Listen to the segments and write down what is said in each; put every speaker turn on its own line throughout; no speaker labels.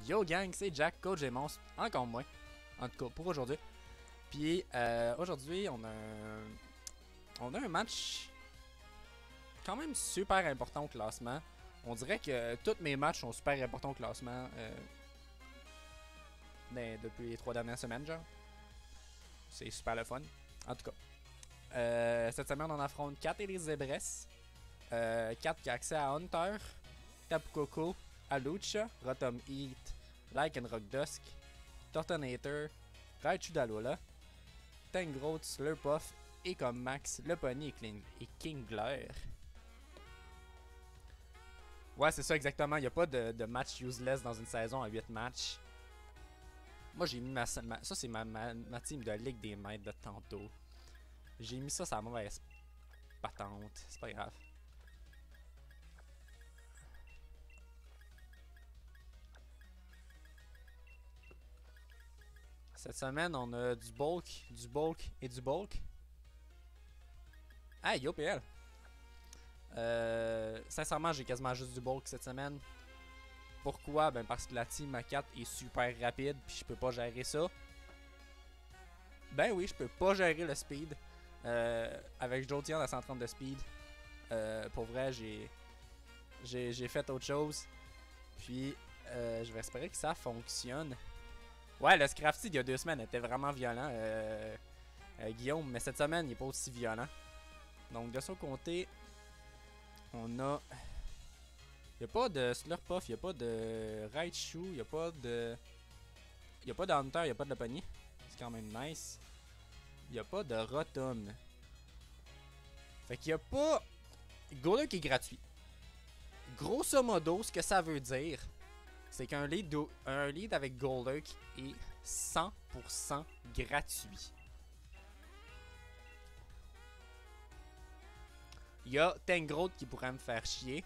Yo gang, c'est Jack, coach et monstre, encore moins, en tout cas pour aujourd'hui. Puis aujourd'hui on a un match quand même super important au classement. On dirait que tous mes matchs sont super importants au classement depuis les 3 dernières semaines genre. C'est super le fun, en tout cas. Cette semaine on affronte Kat et les Zebres. Kat qui a accès à Hunter, Tapu Koko, Alucha, Rotom Heat, Lycan Rock Dusk, Tortonator, Raichu Dalola, Tangrowth, Slurpuff et comme max le Pony et Kingler. Ouais, c'est ça exactement. Il n'y a pas de match useless dans une saison à 8 matchs. Moi, j'ai mis ça, c'est ma team de Ligue des Maîtres de tantôt. J'ai mis ça sur la mauvaise patente. C'est pas grave. Cette semaine, on a du bulk et du bulk. Hey, yo PL! Sincèrement, j'ai quasiment juste du bulk cette semaine. Pourquoi? Ben parce que la team à 4 est super rapide, puis je peux pas gérer ça. Ben oui, je peux pas gérer le speed. Avec Jolteon à 130 de speed. Pour vrai, j'ai fait autre chose. Puis, je vais espérer que ça fonctionne. Ouais, le Scrafty il y a 2 semaines était vraiment violent, Guillaume, mais cette semaine il est pas aussi violent. Donc de son côté, on a... Il n'y a pas de Slurpuff, il n'y a pas de Raichu, il n'y a pas de... Il n'y a pas de Hunter, il n'y a pas de Pony. C'est quand même nice. Il n'y a pas de Rotom. Fait qu'il n'y a pas... Golurk qui est gratuit. Grosso modo, ce que ça veut dire... c'est qu'un lead avec Golurk est 100% gratuit. Il y a Tangrowth qui pourrait me faire chier.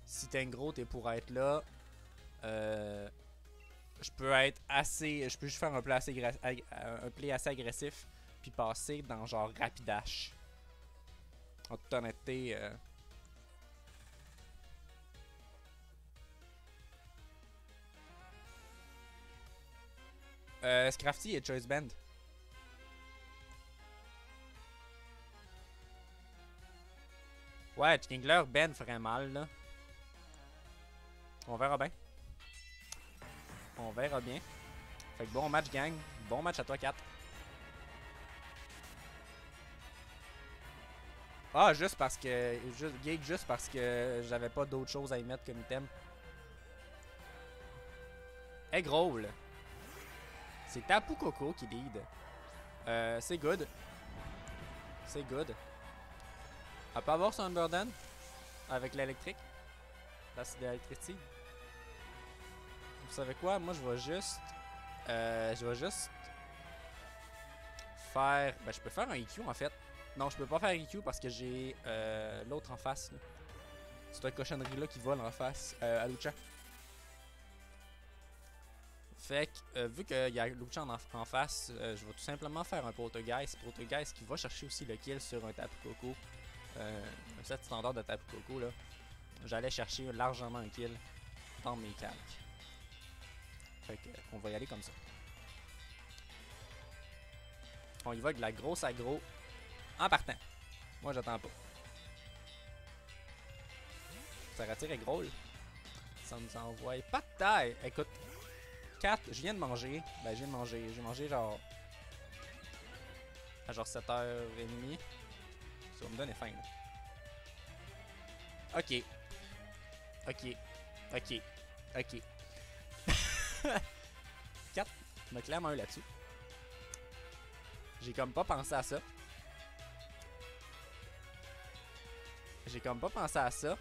Si Tangrowth est pour être là, je peux être assez... Je peux juste faire un play assez agressif, puis passer dans genre Rapidash. En toute honnêteté... Scrafty et Choice Band. Ouais, Kingler, Ben ferait mal là. On verra bien. On verra bien. Fait que bon match gang. Bon match à toi 4. Ah, juste parce que... Juste parce que j'avais pas d'autre chose à y mettre comme item. Hey gros là. C'est Tapu Koko qui lead. C'est good. C'est good. Elle peut avoir son Unburden avec l'électrique. Parce que l'électricité. Vous savez quoi? Moi je vais juste... faire... Ben je peux faire un EQ en fait. Non, je peux pas faire EQ parce que j'ai l'autre en face. C'est une cochonnerie là qui vole en face. Alucha. Fait que, vu qu'il y a Lucha en face, je vais tout simplement faire un Poltergeist. Poltergeist qui va chercher aussi le kill sur un Tapu Koko. Un set standard de Tapu Koko là. J'allais chercher largement un kill dans mes calques. Fait que, on va y aller comme ça. On y va avec de la grosse aggro en partant. Moi j'attends pas. Ça retire gros là. Ça nous envoie pas de taille. Écoute. 4, je viens de manger. Ben, j'ai mangé genre... à genre 7h30. Ça va me donner faim, là. Ok. Ok. Ok. Ok. 4. Je me clame un là-dessus. J'ai comme pas pensé à ça. J'ai comme pas pensé à ça.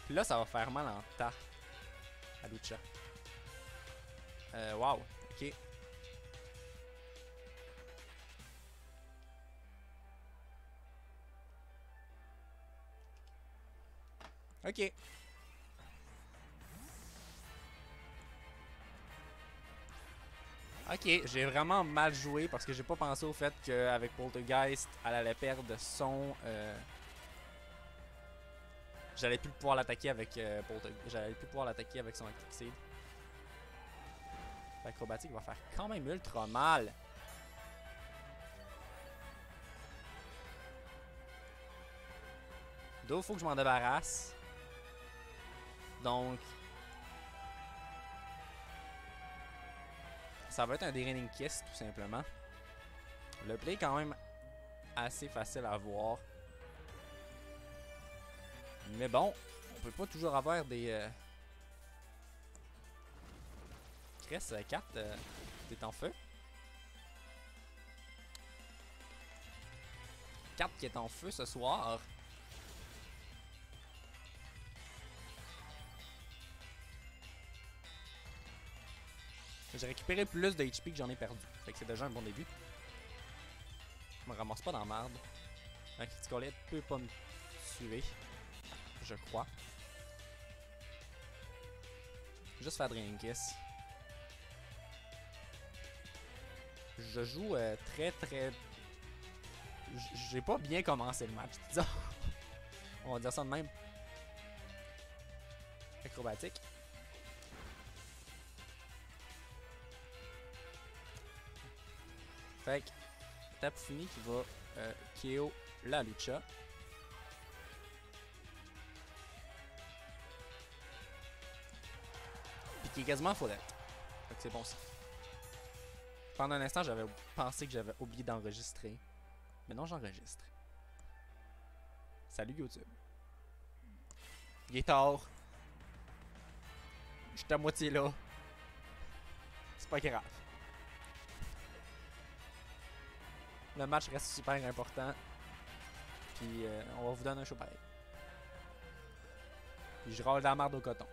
Puis là, ça va faire mal en tas. À Lucha. Wow, ok. Ok. Ok, j'ai vraiment mal joué parce que j'ai pas pensé au fait qu'avec Poltergeist, elle allait perdre son... J'allais plus pouvoir l'attaquer avec j'allais plus pouvoir l'attaquer avec son Electric Seed. L'acrobatique va faire quand même ultra mal. D'où faut que je m'en débarrasse. Donc ça va être un Draining Kiss tout simplement. Le play est quand même assez facile à voir. Mais bon, on peut pas toujours avoir des... Cress 4, t'es en feu. 4 qui est en feu ce soir. J'ai récupéré plus de HP que j'en ai perdu. Fait que c'est déjà un bon début. Je me ramasse pas dans la merde. Un Critical Hit peut pas me tuer. Je crois. Juste faire Draining Kiss. Je joue très... J'ai pas bien commencé le match, disons. On va dire ça de même. Acrobatique. Fait que Tapu Fini qui va KO la Lucha. Puis qui est quasiment full health. Fait que c'est bon ça. Pendant un instant, j'avais pensé que j'avais oublié d'enregistrer. Mais non, j'enregistre. Salut YouTube. Il est tard. Je suis à moitié là. C'est pas grave. Le match reste super important. Puis on va vous donner un show pareil. Puis je râle de la merde au coton.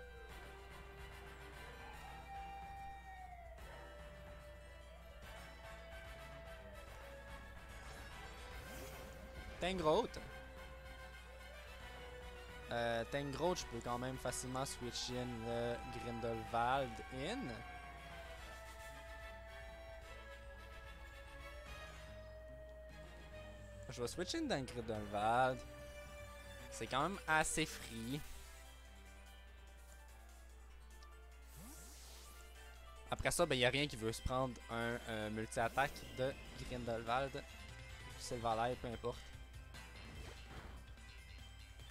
Tangrowth. Tangrowth, je peux quand même facilement switch in le Grindelwald in. Je vais switch in dans le Grindelwald. C'est quand même assez free. Après ça, ben y a rien qui veut se prendre un multi-attaque de Grindelwald. Sylvalai, peu importe.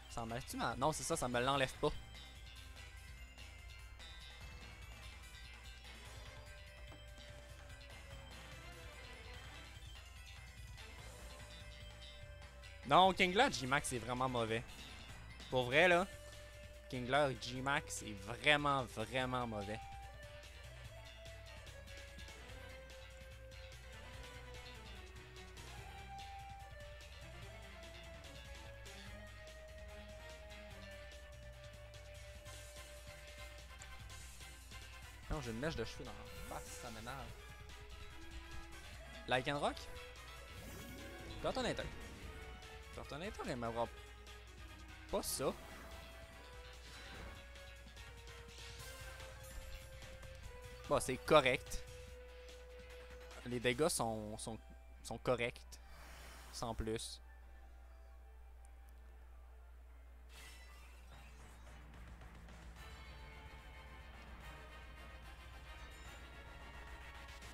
Ça m'enlève-tu ma... Non, c'est ça, ça me l'enlève pas. Non, Kingler G-Max est vraiment mauvais. Pour vrai, là, Kingler G-Max est vraiment mauvais. Non, j'ai une mèche de cheveux dans la face, ça m'énerve. Lycanroc? Tortonator. Tortonator, il m'aura pas ça. Bon, c'est correct. Les dégâts sont corrects. Sans plus.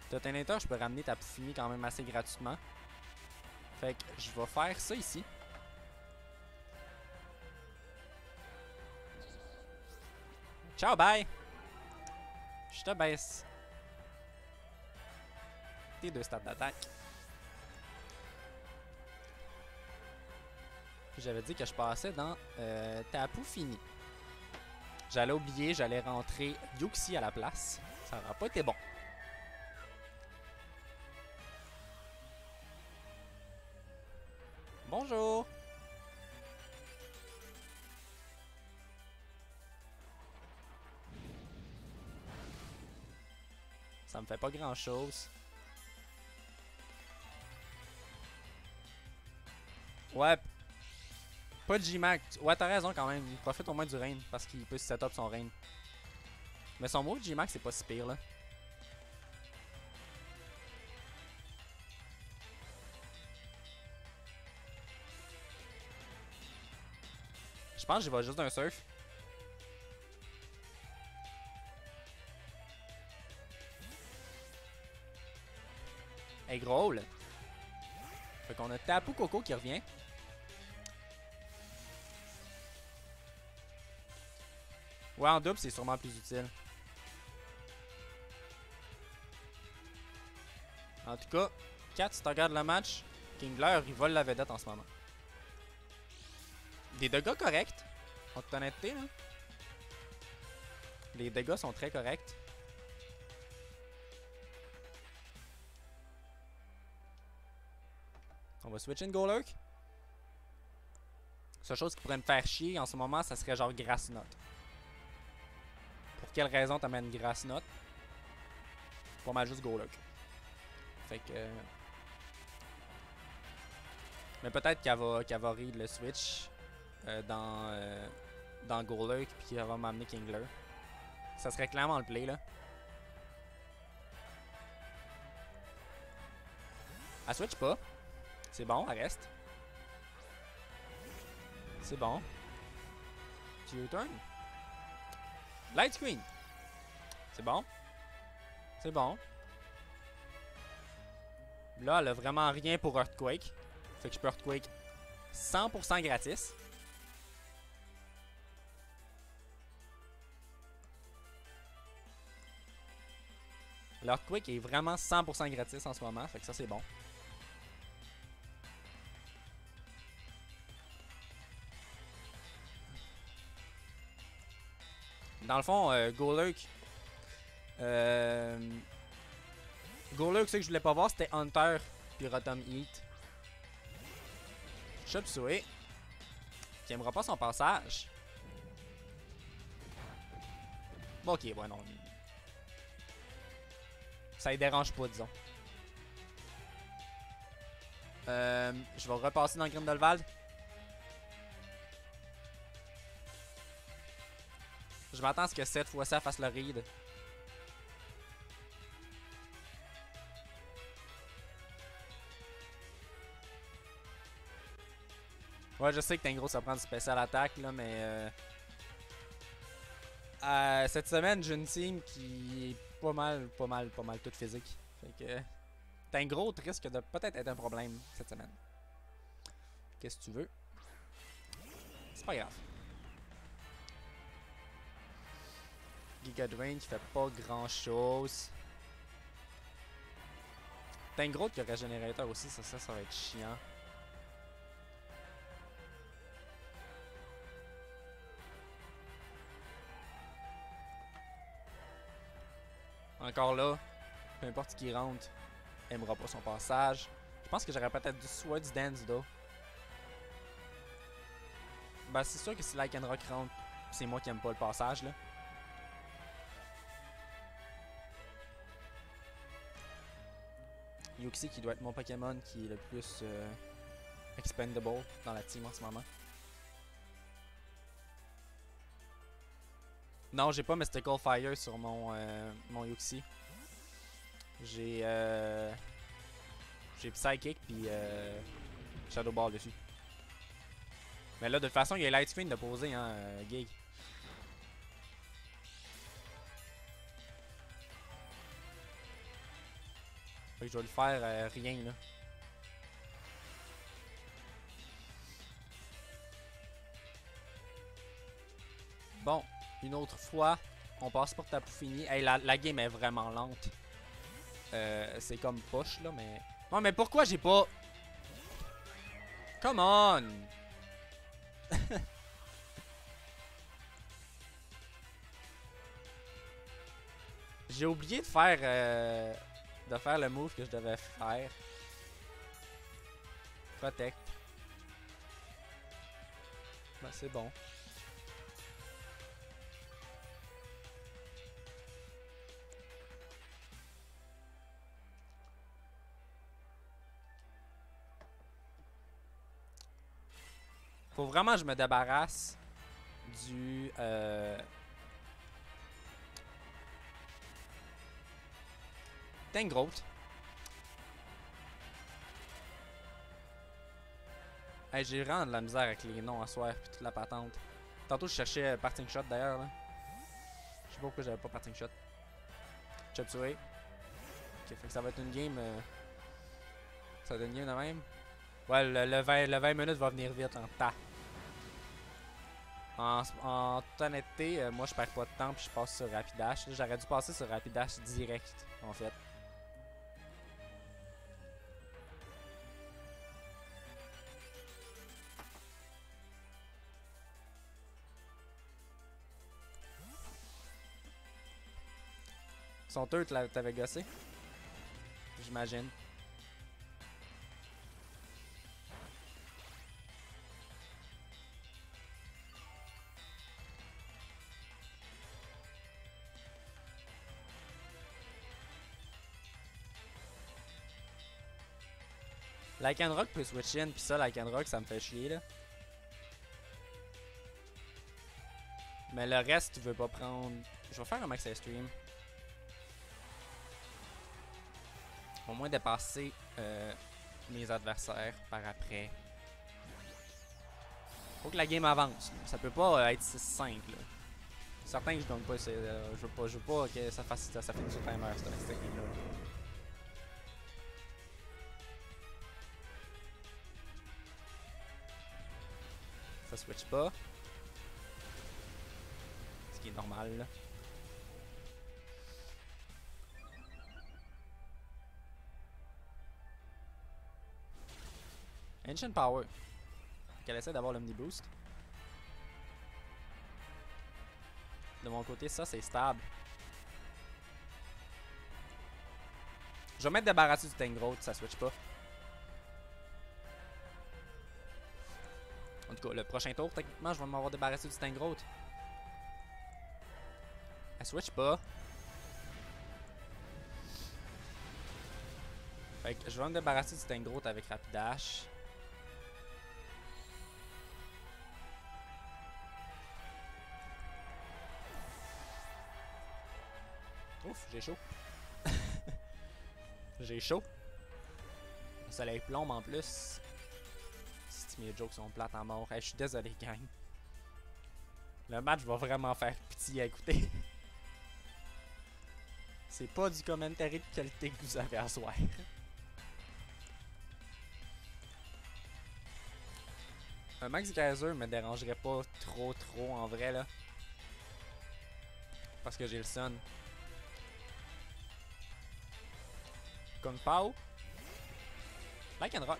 Tortonator, je peux ramener Tapu Fini quand même assez gratuitement. Fait que je vais faire ça ici. Ciao, bye! Je te baisse. Tes 2 stats d'attaque. J'avais dit que je passais dans Tapu Fini. J'allais oublier, j'allais rentrer Yuxi à la place. Ça n'aura pas été bon. Bonjour! Ça me fait pas grand chose. Ouais. Pas de G-Max. Ouais, t'as raison quand même. Il profite au moins du rain parce qu'il peut set up son rain. Mais son move G-Max c'est pas si pire là. Je Je pense que j'y vais juste d'un surf. Hey, gros, là. Fait qu'on a Tapu Koko qui revient. Ouais, en double, c'est sûrement plus utile. En tout cas, Kat, si tu regardes le match, Kingler, il vole la vedette en ce moment. Des dégâts corrects. En toute honnêteté, là. Les dégâts sont très corrects. On va switch in Golurk. Seule chose qui pourrait me faire chier en ce moment, ça serait genre Grass Knot. Pour quelle raison t'amènes Grass Knot? Pas mal juste Golurk. Fait que... Mais peut-être qu'elle va read le switch dans Golurk puis qu'elle va m'amener Kingler. Ça serait clairement le play là. Elle switch pas. C'est bon, elle reste. C'est bon. Tu U-turn. Light screen. C'est bon. C'est bon. Là, elle a vraiment rien pour Earthquake. Fait que je peux Earthquake 100% gratis. L'Earthquake est vraiment 100% gratis en ce moment. Fait que ça, c'est bon. Dans le fond, Golurk. Golurk, ce que je voulais pas voir, c'était Hunter puis Rotom Heat. Chop-Suey. Qui aimera pas son passage. Bon, ok, ouais, non. Ça ne dérange pas, disons. Je vais repasser dans Grindelwald. Je m'attends à ce que cette fois ça fasse le read. Ouais, je sais que Tangro ça prend du spécial attaque là, mais cette semaine j'ai une team qui est pas mal toute physique. Fait que Tangro risque de peut-être être un problème cette semaine. Qu'est-ce que tu veux? C'est pas grave. Giga Drain qui fait pas grand chose. Tangro qui a régénérateur aussi, ça va être chiant. Encore là, peu importe ce qui rentre, aimera pas son passage. Je pense que j'aurais peut-être du Swords Dance though. Ben c'est sûr que si Lycanroc rentre, c'est moi qui aime pas le passage là. Yuxi qui doit être mon Pokémon qui est le plus expendable dans la team en ce moment. Non, j'ai pas Mystical Fire sur mon Yuxi. J'ai Psychic puis Shadow Ball dessus. Mais là, de toute façon, il y a Light Screen de poser, hein, Gig. Fait que je vais lui faire rien, là. Bon, une autre fois, on passe pour Tapu Fini. Hey, la game est vraiment lente. C'est comme push, là, mais... Non, mais pourquoi j'ai pas... Come on! J'ai oublié de faire le move que je devais faire. Protect. Ben, c'est bon. Faut vraiment que je me débarrasse du... Tangrowth. Hey, j'ai vraiment de la misère avec les noms à soir puis toute la patente. Tantôt, je cherchais parting shot d'ailleurs. Là. Je sais pas pourquoi j'avais pas parting shot. Chop suey. Ok, fait que ça va être une game. Ça va être une game de même. Ouais, le 20 minutes va venir vite en tas. En toute honnêteté, moi je perds pas de temps puis je passe sur Rapidash. J'aurais dû passer sur Rapidash direct en fait. Son tour, t'avais gossé? J'imagine. Lycanroc peut switch in, pis ça, Lycanroc, ça me fait chier là. Mais le reste, tu veux pas prendre. Je vais faire un max stream. Au moins dépasser mes adversaires par après. Faut que la game avance. Ça peut pas être 6-5 là. Certain que je donne pas. Je veux pas que ça finisse sur timer cette game là. Ça switch pas. Ce qui est normal là. Ancient Power. Qu'elle essaie d'avoir l'Omniboost. De mon côté, ça c'est stable. Je vais mettre débarrassé du Tangrowth, ça switch pas. En tout cas, le prochain tour, techniquement, je vais m'avoir débarrassé du Tangrowth. Elle switch pas. Fait que je vais me débarrasser du Tangrowth avec Rapidash. Ouf, j'ai chaud. J'ai chaud. Le soleil plombe en plus. Si mes jokes sont plates en mort. Hey, je suis désolé, gang. Le match va vraiment faire pitié à écouter. C'est pas du commentary de qualité que vous avez à soir. Un Max Geyser me dérangerait pas trop en vrai là. Parce que j'ai le Sun. Kung Pao. Lycanroc.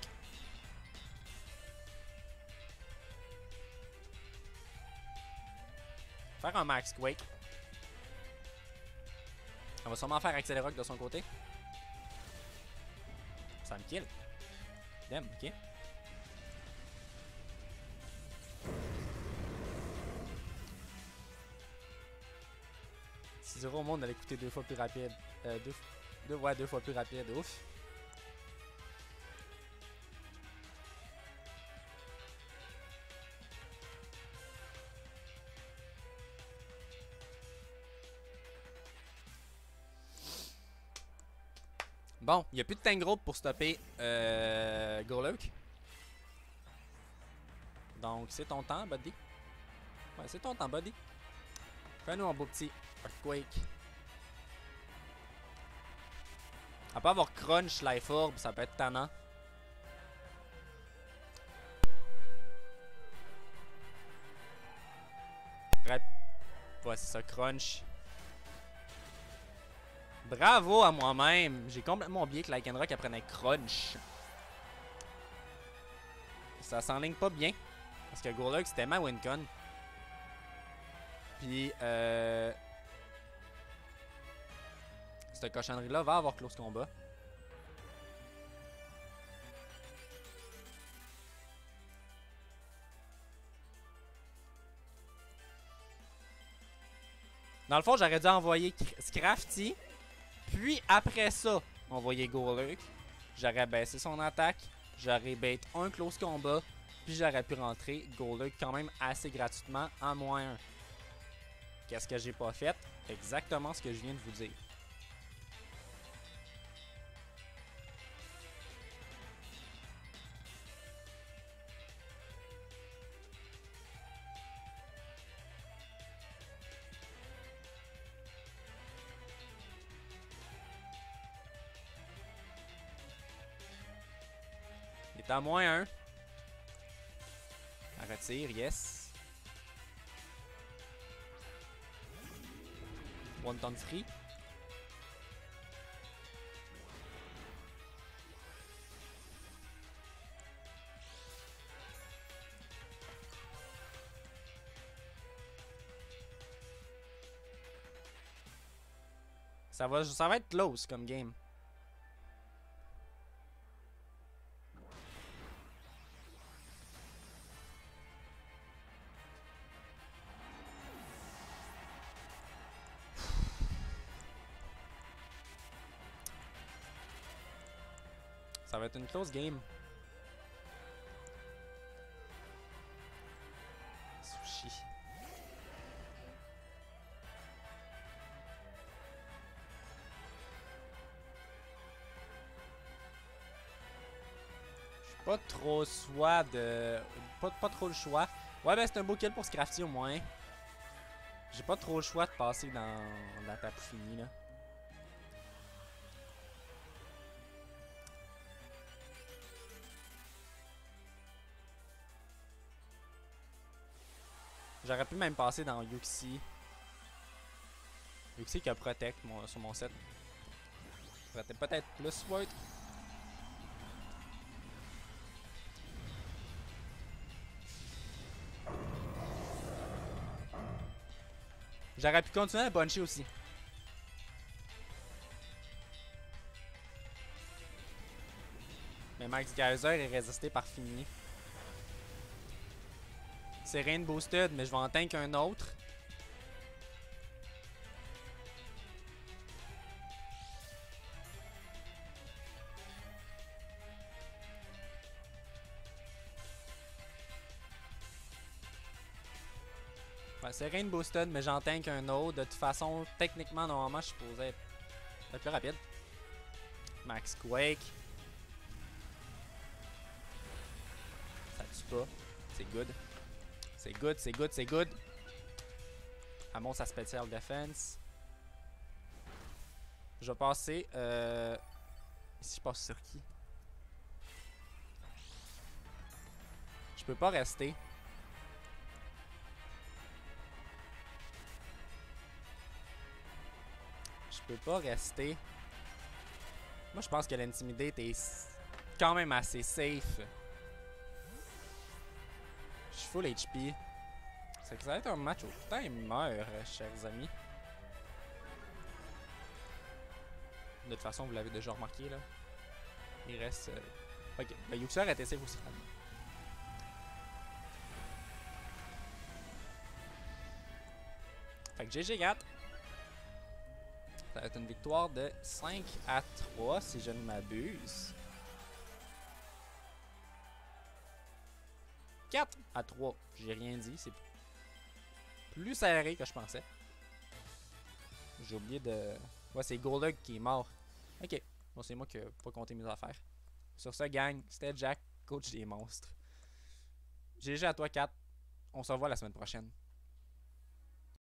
Faire un Max Quake. On va sûrement faire Accéléroc de son côté. Ça me kill. Damn, ok. Si 0 au monde allait coûter 2 fois plus rapide. Deux fois plus rapide. Ouf. Bon, il n'y a plus de Tangrowth pour stopper Golurk. Donc, c'est ton temps, buddy. Ouais, c'est ton temps, buddy. Fais-nous un beau petit Earthquake. À part avoir Crunch, Life Orb, ça peut être tannant. Ouais, c'est ça, Crunch. Bravo à moi-même. J'ai complètement oublié que Lycanroc apprenait Crunch. Ça s'enligne pas bien. Parce que Golurk, c'était ma wincon. Puis, cette cochonnerie-là va avoir close combat. Dans le fond, j'aurais dû envoyer Scrafty. Puis après ça, envoyer Golurk. J'aurais baissé son attaque. J'aurais bait un close combat. Puis j'aurais pu rentrer Golurk quand même assez gratuitement en -1. Qu'est-ce que j'ai pas fait? Exactement ce que je viens de vous dire. est à -1. Elle retire, yes. One ton free. Ça va être close comme game. Ça va être une close game. Sushi. Pas trop choix de... Pas trop le choix. Ouais, ben c'est un beau kill pour Scrafty au moins. J'ai pas trop le choix de passer dans la tape finie là. J'aurais pu même passer dans Yuxi. Yuxi qui a Protect sur mon set. Ça aurait peut-être plus worth. J'aurais pu continuer à puncher aussi. Mais Max Geyser est résisté par fini. C'est Rainbow Stud, mais je vais en tank un autre. Ouais, c'est Rainbow Stud, mais j'en tank un autre. De toute façon, techniquement, normalement, je suis supposé être plus rapide. Max Quake. Ça tue pas. C'est good. C'est good, c'est good, c'est good. Elle monte sa special defense. Je vais passer. Ici, je passe sur qui? Je peux pas rester. Je peux pas rester. Moi, je pense que l'Intimidate est quand même assez safe. Je suis full HP. C'est que ça va être un match au timer, chers amis. De toute façon, vous l'avez déjà remarqué là. Il reste. Ok, ben Yuxor était safe aussi. Fait que GG 4. Ça va être une victoire de 5-3 si je ne m'abuse. 4-3. J'ai rien dit, c'est plus serré que je pensais. J'ai oublié de... Ouais, c'est Golug qui est mort. Ok, bon c'est moi qui n'ai pas compté mes affaires. Sur ce, gang, c'était Jack, coach des monstres. GG à toi 4. On se revoit la semaine prochaine.